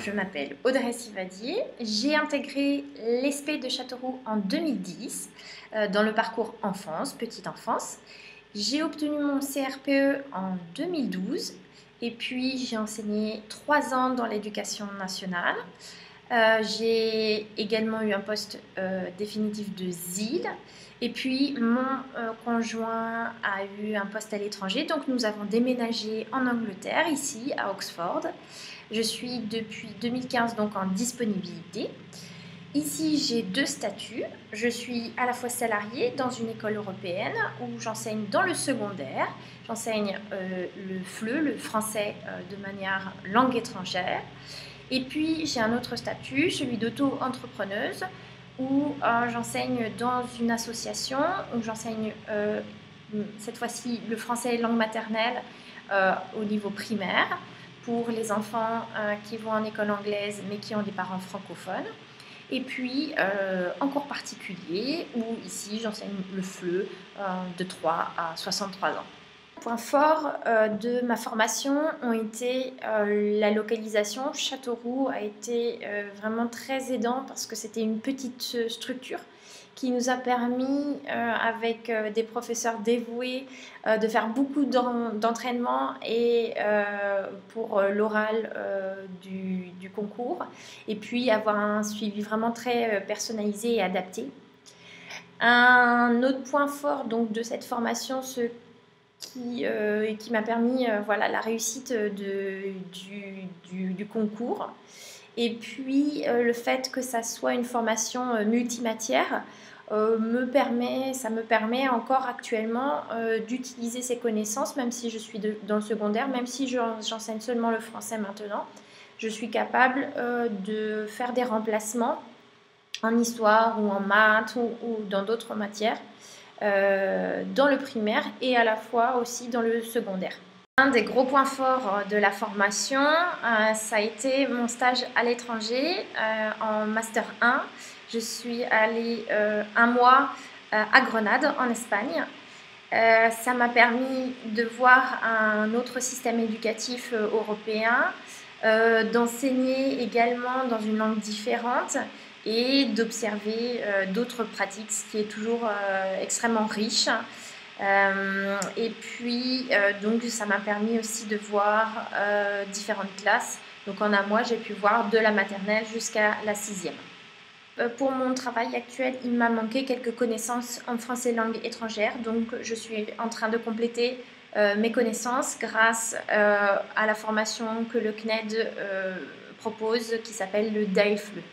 Je m'appelle Audrey Sivadier, j'ai intégré l'ESP de Châteauroux en 2010 dans le parcours enfance, petite enfance. J'ai obtenu mon CRPE en 2012 et puis j'ai enseigné 3 ans dans l'éducation nationale. J'ai également eu un poste définitif de ZIL et puis mon conjoint a eu un poste à l'étranger, donc nous avons déménagé en Angleterre, ici à Oxford. Je suis depuis 2015 donc en disponibilité. Ici, j'ai 2 statuts. Je suis à la fois salariée dans une école européenne où j'enseigne dans le secondaire. J'enseigne le FLE, le français de manière langue étrangère. Et puis, j'ai un autre statut, celui d'auto-entrepreneuse, où j'enseigne dans une association, où j'enseigne cette fois-ci le français langue maternelle au niveau primaire pour les enfants qui vont en école anglaise mais qui ont des parents francophones. Et puis en cours particulier où ici j'enseigne le FLE de 3 à 63 ans. Les points forts de ma formation ont été la localisation. Châteauroux a été vraiment très aidant parce que c'était une petite structure qui nous a permis, avec des professeurs dévoués, de faire beaucoup d'entraînement et pour l'oral du concours, et puis avoir un suivi vraiment très personnalisé et adapté. Un autre point fort donc, de cette formation, qui m'a permis voilà, la réussite du concours, et puis le fait que ça soit une formation multimatière, ça me permet encore actuellement d'utiliser ces connaissances, même si je suis dans le secondaire, même si j'enseigne seulement le français maintenant, je suis capable de faire des remplacements en histoire ou en maths ou dans d'autres matières, dans le primaire et à la fois aussi dans le secondaire. Un des gros points forts de la formation, ça a été mon stage à l'étranger en Master 1. Je suis allée 1 mois à Grenade, en Espagne. Ça m'a permis de voir un autre système éducatif européen, d'enseigner également dans une langue différente et d'observer d'autres pratiques, ce qui est toujours extrêmement riche. Et puis donc ça m'a permis aussi de voir différentes classes. Donc en un mois, j'ai pu voir de la maternelle jusqu'à la 6e. Pour mon travail actuel, il m'a manqué quelques connaissances en français langue étrangère, donc je suis en train de compléter mes connaissances grâce à la formation que le CNED propose, qui s'appelle le DAEFLE.